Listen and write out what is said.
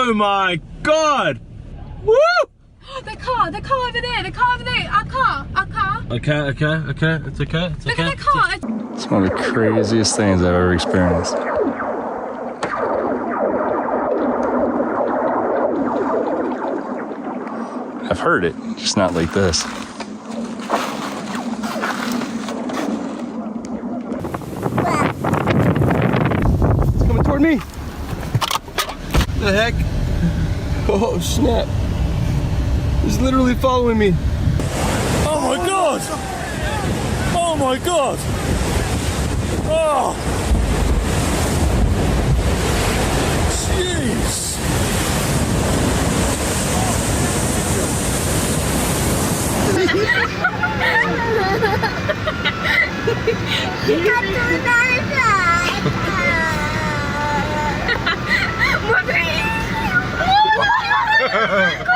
Oh my God! Woo! The car over there, our car. Okay, it's okay. It's Look okay. at the car. It's one of the craziest things I've ever experienced. I've heard it, just not like this. It's coming toward me. The heck? Oh snap. It's literally following me. Oh my God! Oh my God! Oh! Jeez! What?